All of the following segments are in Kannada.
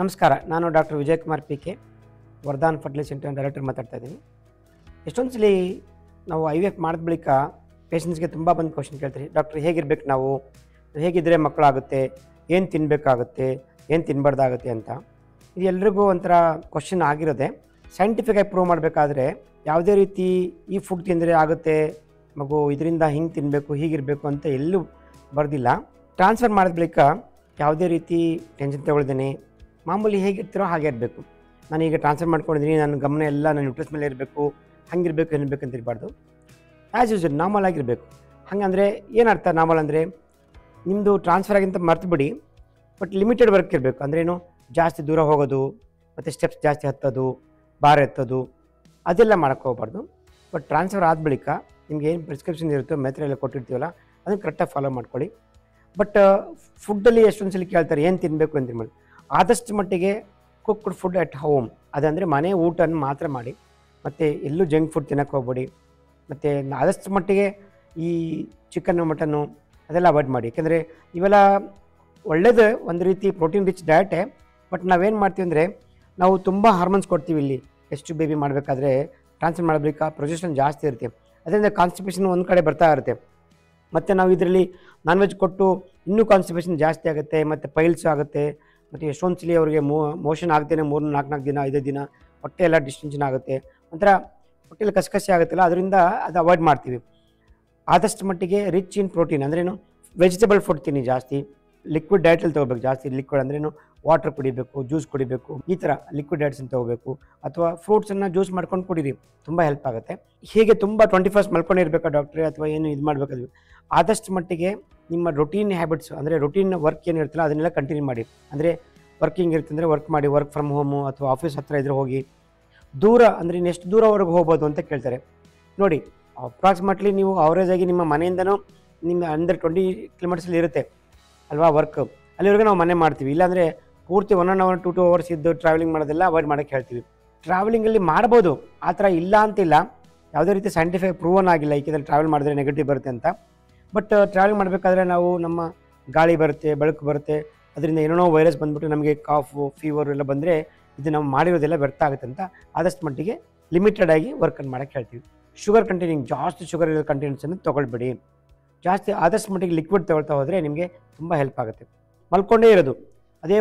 ನಮಸ್ಕಾರ. ನಾನು doctor Vijayakumar PK. Vardhan fertility centre director ಮಾತಾಡ್ತಾ ಇದ್ದೀನಿ. ಎಷ್ಟೊಂದು ಸಲ ನಾವು IVF ಮಾಡಿದ ಬಳಿಕ ಪೇಷಂಟ್ಸ್ಗೆ ತುಂಬ ಬಂದು ಕ್ವಶನ್ ಕೇಳ್ತೀರಿ, ಡಾಕ್ಟರ್ ಹೇಗಿರ್ಬೇಕು, ನಾವು ಹೇಗಿದ್ದರೆ ಮಕ್ಕಳಾಗುತ್ತೆ, ಏನು ತಿನ್ನಬೇಕಾಗುತ್ತೆ, ಏನು ತಿನ್ನಬಾರ್ದಾಗುತ್ತೆ ಅಂತ. ಇದು ಎಲ್ರಿಗೂ ಒಂಥರ ಕ್ವಶನ್ ಆಗಿರೋದೆ. ಸೈಂಟಿಫಿಕಾಗಿ ಪ್ರೂವ್ ಮಾಡಬೇಕಾದ್ರೆ ಯಾವುದೇ ರೀತಿ ಈ ಫುಡ್ ತಿಂದರೆ ಆಗುತ್ತೆ ಮಗು, ಇದರಿಂದ ಹಿಂಗೆ ತಿನ್ನಬೇಕು, ಹೀಗಿರಬೇಕು ಅಂತ ಎಲ್ಲೂ ಬರೆದಿಲ್ಲ. ಟ್ರಾನ್ಸ್ಫರ್ ಮಾಡಿದ ಬಳಿಕ ಯಾವುದೇ ರೀತಿ ಟೆನ್ಷನ್ ತಗೊಳ್ದೇನೆ ಮಾಮೂಲಿ ಹೇಗಿರ್ತೀರೋ ಹಾಗೆ ಇರಬೇಕು. ನಾನು ಈಗ ಟ್ರಾನ್ಸ್ಫರ್ ಮಾಡ್ಕೊಂಡಿದ್ದೀನಿ, ನನ್ನ ಗಮನ ಎಲ್ಲ ನನ್ನ ನ್ಯೂಟ್ರಸ್ ಮೇಲೆ ಇರಬೇಕು, ಹಂಗಿರಬೇಕು ಏನಿರಬೇಕು ಅಂತ ಇರಬಾರ್ದು. ಆ್ಯಸ್ ಯೂಸ್ವಲ್ ನಾರ್ಮಲ್ ಆಗಿರಬೇಕು. ಹಾಗಂದರೆ ಏನರ್ಥ ನಾರ್ಮಲ್ ಅಂದರೆ, ನಿಮ್ಮದು ಟ್ರಾನ್ಸ್ಫರ್ ಆಗಿಂತ ಮರ್ತು ಬಿಡಿ, ಬಟ್ ಲಿಮಿಟೆಡ್ ವರ್ಕ್ ಇರಬೇಕು. ಅಂದ್ರೇನು, ಜಾಸ್ತಿ ದೂರ ಹೋಗೋದು ಮತ್ತು ಸ್ಟೆಪ್ಸ್ ಜಾಸ್ತಿ ಹತ್ತೋದು, ಭಾರ ಎತ್ತೋದು ಅದೆಲ್ಲ ಮಾಡೋಕ್ಕೆ ಹೋಗ್ಬಾರ್ದು. ಬಟ್ ಟ್ರಾನ್ಸ್ಫರ್ ಆದ ಬಳಿಕ ನಿಮ್ಗೆ ಏನು ಪ್ರಿಸ್ಕ್ರಿಪ್ಷನ್ ಇರುತ್ತೋ, ಮೆಥಡ್ ಎಲ್ಲ ಕೊಟ್ಟಿರ್ತೀವಲ್ಲ, ಅದನ್ನು ಕರೆಕ್ಟಾಗಿ ಫಾಲೋ ಮಾಡ್ಕೊಳ್ಳಿ. ಬಟ್ ಫುಡ್ಡಲ್ಲಿ ಎಷ್ಟೊಂದು ಸಲ ಕೇಳ್ತಾರೆ ಏನು ತಿನ್ನಬೇಕು ಅಂತ ಮಾಡಿ. ಆದಷ್ಟು ಮಟ್ಟಿಗೆ ಕುಕ್ಡ್ ಫುಡ್ ಅಟ್ ಹೋಮ್, ಅದಂದರೆ ಮನೆ ಊಟನ ಮಾತ್ರ ಮಾಡಿ, ಮತ್ತು ಎಲ್ಲೂ ಜಂಕ್ ಫುಡ್ ತಿನ್ನೋಕ್ಕೆ ಹೋಗ್ಬೇಡಿ. ಮತ್ತು ಆದಷ್ಟು ಮಟ್ಟಿಗೆ ಈ ಚಿಕನ್ನು ಮಟನ್ನು ಅದೆಲ್ಲ ಅವಾಯ್ಡ್ ಮಾಡಿ. ಯಾಕೆಂದರೆ ಇವೆಲ್ಲ ಒಳ್ಳೆಯದು, ಒಂದು ರೀತಿ ಪ್ರೋಟೀನ್ ರಿಚ್ ಡಯಟೇ. ಬಟ್ ನಾವೇನು ಮಾಡ್ತೀವಿ ಅಂದರೆ, ನಾವು ತುಂಬ ಹಾರ್ಮೋನ್ಸ್ ಕೊಡ್ತೀವಿ ಇಲ್ಲಿ. ಎಷ್ಟು ಬೇಬಿ ಮಾಡಬೇಕಾದ್ರೆ ಟ್ರಾನ್ಸ್ಫರ್ ಮಾಡಬೇಕಾ ಪ್ರೊಜೆಸ್ಟ್ರಾನ್ ಜಾಸ್ತಿ ಇರುತ್ತೆ, ಅದರಿಂದ ಕಾನ್ಸ್ಟಿಪೇಷನ್ ಒಂದು ಕಡೆ ಬರ್ತಾ ಇರುತ್ತೆ. ಮತ್ತು ನಾವು ಇದರಲ್ಲಿ ನಾನ್ ವೆಜ್ ಕೊಟ್ಟು ಇನ್ನೂ ಕಾನ್ಸ್ಟಿಪೇಷನ್ ಜಾಸ್ತಿ ಆಗುತ್ತೆ, ಮತ್ತು ಪೈಲ್ಸ್ ಆಗುತ್ತೆ. ಮತ್ತು ಎಷ್ಟೊಂದು ಸಲ ಅವರಿಗೆ ಮೋಷನ್ ಆಗ್ತೇನೆ 3-4 ದಿನ 5 ದಿನ ಹೊಟ್ಟೆ ಎಲ್ಲ ಡಿಸ್ಟೆನ್ಷನ್ ಆಗುತ್ತೆ, ಒಂಥರ ಹೊಟ್ಟೆಯಲ್ಲಿ ಕಸಕಸಿ ಆಗುತ್ತಲ್ಲ, ಅದರಿಂದ ಅದು ಅವಾಯ್ಡ್ ಮಾಡ್ತೀವಿ. ಆದಷ್ಟು ಮಟ್ಟಿಗೆ ರಿಚ್ ಇನ್ ಪ್ರೋಟೀನ್ ಅಂದ್ರೇನು, ವೆಜಿಟೇಬಲ್ ಫುಡ್ ತಿನ್ನಿ ಜಾಸ್ತಿ. ಲಿಕ್ವಿಡ್ ಡಯಟಲ್ಲಿ ತೊಗೋಬೇಕು ಜಾಸ್ತಿ. ಲಿಕ್ವಿಡ್ ಅಂದ್ರೇನು, ವಾಟರ್ ಕುಡಿಬೇಕು, ಜ್ಯೂಸ್ ಕುಡಿಬೇಕು, ಈ ಥರ ಲಿಕ್ವಿಡ್ ಡಯಟ್ಸನ್ನು ತೊಗೋಬೇಕು. ಅಥವಾ ಫ್ರೂಟ್ಸನ್ನು ಜ್ಯೂಸ್ ಮಾಡ್ಕೊಂಡು ಕುಡೀರಿ, ತುಂಬ ಹೆಲ್ಪ್ ಆಗುತ್ತೆ. ಹೀಗೆ ತುಂಬ 24 ಮಲ್ಕೊಂಡಿರ್ಬೇಕಾ ಡಾಕ್ಟ್ರೇ, ಅಥವಾ ಏನು ಇದು ಮಾಡಬೇಕಾದ್ವಿ, ಆದಷ್ಟು ಮಟ್ಟಿಗೆ ನಿಮ್ಮ ರೊಟೀನ್ ಹ್ಯಾಬಿಟ್ಸ್ ಅಂದರೆ ರೊಟೀನ್ ವರ್ಕ್ ಏನಿರುತ್ತಲ್ಲ ಅದನ್ನೆಲ್ಲ ಕಂಟಿನ್ಯೂ ಮಾಡಿ. ಅಂದರೆ ವರ್ಕಿಂಗ್ ಇರ್ತಂದರೆ ವರ್ಕ್ ಮಾಡಿ, ವರ್ಕ್ ಫ್ರಮ್ ಹೋಮು ಅಥವಾ ಆಫೀಸ್ ಹತ್ತಿರ ಇದ್ರೆ ಹೋಗಿ. ದೂರ ಅಂದರೆ ಎಷ್ಟು ದೂರವರೆಗೆ ಹೋಗ್ಬೋದು ಅಂತ ಕೇಳ್ತಾರೆ. ನೋಡಿ, ಅಪ್ರಾಕ್ಸಿಮೇಟ್ಲಿ ನೀವು ಅವರೇಜಾಗಿ ನಿಮ್ಮ ಮನೆಯಿಂದನೂ ನಿಮ್ಮ ಅಂದರೆ 20 ಕಿಲೋಮೀಟರ್ಸಲ್ಲಿ ಇರುತ್ತೆ ಅಲ್ವಾ ವರ್ಕ್, ಅಲ್ಲಿವರೆಗೆ ನಾವು ಮನೆ ಮಾಡ್ತೀವಿ. ಇಲ್ಲಾಂದರೆ ಪೂರ್ತಿ 1 hour 2 hours ಇದ್ದು ಟ್ರಾವೆಲಿಂಗ್ ಮಾಡೋದೆಲ್ಲ ಅವಾಯ್ಡ್ ಮಾಡೋಕ್ಕೆ ಹೇಳ್ತೀವಿ. ಟ್ರಾವೆಲಿಂಗಲ್ಲಿ ಮಾಡ್ಬೋದು, ಆ ಥರ ಇಲ್ಲ ಅಂತಿಲ್ಲ, ಯಾವುದೇ ರೀತಿ ಸೈಂಟಿಫಿಕ್ ಪ್ರೂವನ್ ಆಗಿಲ್ಲ ಏಕೆಂದರೆ ಟ್ರಾವೆಲ್ ಮಾಡಿದ್ರೆ ನೆಗೆಟಿವ್ ಬರುತ್ತೆ ಅಂತ. ಬಟ್ ಟ್ರಾವೆಲ್ ಮಾಡಬೇಕಾದ್ರೆ ನಾವು ನಮ್ಮ ಗಾಳಿ ಬರುತ್ತೆ, ಬೆಳಕು ಬರುತ್ತೆ, ಅದರಿಂದ ಏನೇನೋ ವೈರಸ್ ಬಂದುಬಿಟ್ಟು ನಮಗೆ ಕಾಫು ಫೀವರ್ ಎಲ್ಲ ಬಂದರೆ ಇದು ನಾವು ಮಾಡಿರೋದೆಲ್ಲ ವ್ಯರ್ಥ ಆಗುತ್ತೆ ಅಂತ ಆದಷ್ಟು ಮಟ್ಟಿಗೆ ಲಿಮಿಟೆಡ್ ಆಗಿ ವರ್ಕನ್ನು ಮಾಡೋಕ್ಕೆ ಹೇಳ್ತೀವಿ. ಶುಗರ್ ಕಂಟೈನಿಂಗ್, ಜಾಸ್ತಿ ಶುಗರ್ ಇರೋ ಕಂಟೆಂಟ್ಸನ್ನು ತೊಗೊಳ್ಬೇಡಿ. ಜಾಸ್ತಿ ಆದಷ್ಟು ಮಟ್ಟಿಗೆ ಲಿಕ್ವಿಡ್ ತೊಗೊಳ್ತಾ ಹೋದರೆ ನಿಮಗೆ ತುಂಬ ಹೆಲ್ಪ್ ಆಗುತ್ತೆ. ಮಲ್ಕೊಂಡೇ ಇರೋದು,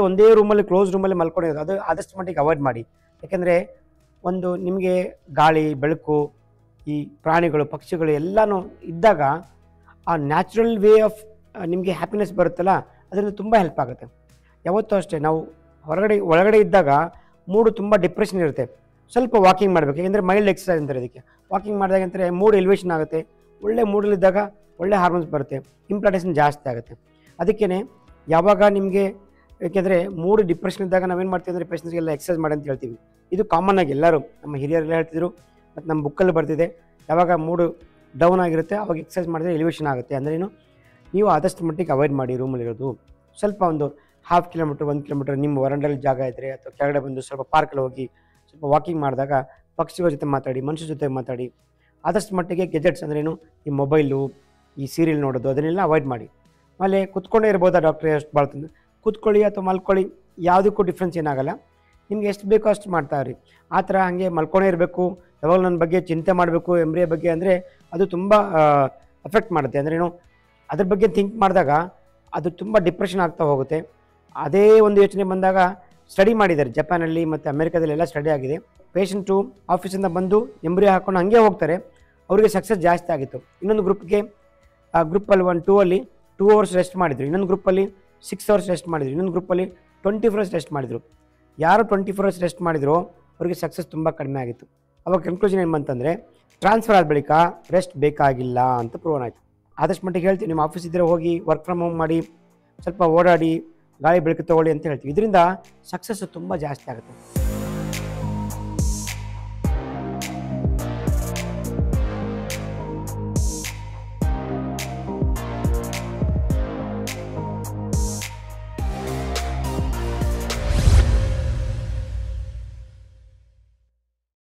ಒಂದೇ ರೂಮಲ್ಲಿ ಕ್ಲೋಸ್ ರೂಮಲ್ಲಿ ಮಲ್ಕೊಂಡಿರೋದು, ಅದು ಆದಷ್ಟು ಮಟ್ಟಿಗೆ ಅವಾಯ್ಡ್ ಮಾಡಿ. ಯಾಕೆಂದರೆ ಒಂದು ನಿಮಗೆ ಗಾಳಿ ಬೆಳಕು, ಈ ಪ್ರಾಣಿಗಳು ಪಕ್ಷಿಗಳು ಎಲ್ಲನೂ ಇದ್ದಾಗ ಆ ನ್ಯಾಚುರಲ್ ವೇ ಆಫ್ ನಿಮಗೆ ಹ್ಯಾಪಿನೆಸ್ ಬರುತ್ತಲ್ಲ, ಅದರಿಂದ ತುಂಬ ಹೆಲ್ಪ್ ಆಗುತ್ತೆ. ಯಾವತ್ತೂ ಅಷ್ಟೇ ನಾವು ಒಳಗಡೆ ಇದ್ದಾಗ ಮೂಡು ತುಂಬ ಡಿಪ್ರೆಷನ್ ಇರುತ್ತೆ, ಸ್ವಲ್ಪ ವಾಕಿಂಗ್ ಮಾಡಬೇಕು. ಯಾಕೆಂದರೆ ಮೈಲ್ಡ್ ಎಕ್ಸಸೈಸ್ ಅಂತಾರೆ ಇದಕ್ಕೆ. ವಾಕಿಂಗ್ ಮಾಡಿದಾಗ ಅಂತಾರೆ ಮೂಡ್ ಎಲಿವೇಷನ್ ಆಗುತ್ತೆ, ಒಳ್ಳೆ ಮೂಡಲ್ಲಿದ್ದಾಗ ಒಳ್ಳೆ ಹಾರ್ಮೋನ್ಸ್ ಬರುತ್ತೆ, ಇಂಪ್ಲಾಂಟೇಷನ್ ಜಾಸ್ತಿ ಆಗುತ್ತೆ. ಅದಕ್ಕೇ ಯಾವಾಗ ನಿಮಗೆ, ಏಕೆಂದರೆ ಮೂಡು ಡಿಪ್ರೆಷನ್ ಇದ್ದಾಗ ನಾವೇನು ಮಾಡ್ತೀವಿ ಅಂದರೆ ಪೇಷಂಟ್ಸ್ಗೆಲ್ಲ ಎಕ್ಸಸೈಸ್ ಮಾಡಿ ಅಂತ ಹೇಳ್ತೀವಿ. ಇದು ಕಾಮನ್ ಆಗಿ ಎಲ್ಲರೂ ನಮ್ಮ ಹಿರಿಯರೆಲ್ಲ ಹೇಳ್ತಿದ್ರು, ಮತ್ತು ನಮ್ಮ ಬುಕ್ಕಲ್ಲಿ ಬರ್ತಿದೆ, ಯಾವಾಗ ಮೂಡು ಡೌನ್ ಆಗಿರುತ್ತೆ ಅವಾಗ ಎಕ್ಸಸೈಸ್ ಮಾಡಿದ್ರೆ ಎಲಿವೇಷನ್ ಆಗುತ್ತೆ. ಅಂದ್ರೇನು, ನೀವು ಆದಷ್ಟು ಮಟ್ಟಿಗೆ ಅವಾಯ್ಡ್ ಮಾಡಿ ರೂಮಲ್ಲಿರೋದು. ಸ್ವಲ್ಪ ಒಂದು 1/2 ಕಿಲೋಮೀಟರ್ 1 ಕಿಲೋಮೀಟರ್ ನಿಮ್ಮ ವರಂಡಲ್ಲಿ ಜಾಗ ಇದ್ದರೆ ಅಥವಾ ಕೆಳಗಡೆ ಬಂದು ಸ್ವಲ್ಪ ಪಾರ್ಕಲ್ಲಿ ಹೋಗಿ ಸ್ವಲ್ಪ ವಾಕಿಂಗ್ ಮಾಡಿದಾಗ ಪಕ್ಷಿಗಳ ಜೊತೆ ಮಾತಾಡಿ, ಮನುಷ್ಯರ ಜೊತೆ ಮಾತಾಡಿ. ಆದಷ್ಟು ಮಟ್ಟಿಗೆ ಗೆಜೆಟ್ಸ್ ಅಂದ್ರೇನು, ಈ ಮೊಬೈಲು, ಈ ಸೀರಿಯಲ್ ನೋಡೋದು ಅದನ್ನೆಲ್ಲ ಅವಾಯ್ಡ್ ಮಾಡಿ. ಆಮೇಲೆ ಕುತ್ಕೊಂಡೇ ಇರ್ಬೋದಾ ಡಾಕ್ಟ್ರೇ, ಅಷ್ಟು ಬಾಳ್ತಂದು ಕೂತ್ಕೊಳ್ಳಿ ಅಥವಾ ಮಲ್ಕೊಳ್ಳಿ, ಯಾವುದಕ್ಕೂ ಡಿಫ್ರೆನ್ಸ್ ಏನಾಗಲ್ಲ. ನಿಮ್ಗೆ ಎಷ್ಟು ಬೇಕೋ ಅಷ್ಟು ಮಾಡ್ತಾಯಿರಿ. ಆ ಥರ ಹಾಗೆ ಮಲ್ಕೊಂಡೇ ಇರಬೇಕು, ಯಾವಾಗ ನನ್ನ ಬಗ್ಗೆ ಚಿಂತೆ ಮಾಡಬೇಕು ಎಂಬ್ರಿಯ ಬಗ್ಗೆ ಅಂದರೆ ಅದು ತುಂಬ ಎಫೆಕ್ಟ್ ಮಾಡುತ್ತೆ. ಅಂದ್ರೇನು, ಅದ್ರ ಬಗ್ಗೆ ಥಿಂಕ್ ಮಾಡಿದಾಗ ಅದು ತುಂಬ ಡಿಪ್ರೆಷನ್ ಆಗ್ತಾ ಹೋಗುತ್ತೆ. ಅದೇ ಒಂದು ಯೋಚನೆ ಬಂದಾಗ ಸ್ಟಡಿ ಮಾಡಿದ್ದಾರೆ ಜಪಾನಲ್ಲಿ ಮತ್ತು ಅಮೆರಿಕಾದಲ್ಲೆಲ್ಲ ಸ್ಟಡಿ ಆಗಿದೆ. ಪೇಷಂಟು ಆಫೀಸಿಂದ ಬಂದು ಎಂಬ್ರಿಯ ಹಾಕ್ಕೊಂಡು ಹಾಗೆ ಹೋಗ್ತಾರೆ, ಅವರಿಗೆ ಸಕ್ಸಸ್ ಜಾಸ್ತಿ ಆಗಿತ್ತು. ಇನ್ನೊಂದು ಗ್ರೂಪಲ್ಲಿ 1-2 ಅಲ್ಲಿ 2 hours ರೆಸ್ಟ್ ಮಾಡಿದರು, ಇನ್ನೊಂದು ಗ್ರೂಪಲ್ಲಿ 6 hours ರೆಸ್ಟ್ ಮಾಡಿದರು, ಇನ್ನೊಂದು ಗ್ರೂಪಲ್ಲಿ 24 hours ರೆಸ್ಟ್ ಮಾಡಿದರು. ಯಾರು 24 hours ರೆಸ್ಟ್ ಮಾಡಿದ್ರು ಅವರಿಗೆ ಸಕ್ಸಸ್ ತುಂಬ ಕಡಿಮೆ ಆಗಿತ್ತು. ಅವಾಗ ಕನ್ಕ್ಲೂಷನ್ ಏನು ಬಂತಂದರೆ, ಟ್ರಾನ್ಸ್ಫರ್ ಆದ ಬಳಿಕ ರೆಸ್ಟ್ ಬೇಕಾಗಿಲ್ಲ ಅಂತ ಪ್ರೂವನ್ ಆಯಿತು. ಆದಷ್ಟು ಮಟ್ಟಿಗೆ ಹೇಳ್ತೀವಿ, ನಿಮ್ಮ ಆಫೀಸ್ ಇದ್ದರೆ ಹೋಗಿ ವರ್ಕ್ ಫ್ರಮ್ ಹೋಮ್ ಮಾಡಿ, ಸ್ವಲ್ಪ ಓಡಾಡಿ, ಗಾಳಿ ಬೆಳಕು ತೊಗೊಳ್ಳಿ ಅಂತ ಹೇಳ್ತೀವಿ. ಇದರಿಂದ ಸಕ್ಸಸ್ಸು ತುಂಬ ಜಾಸ್ತಿ ಆಗುತ್ತೆ.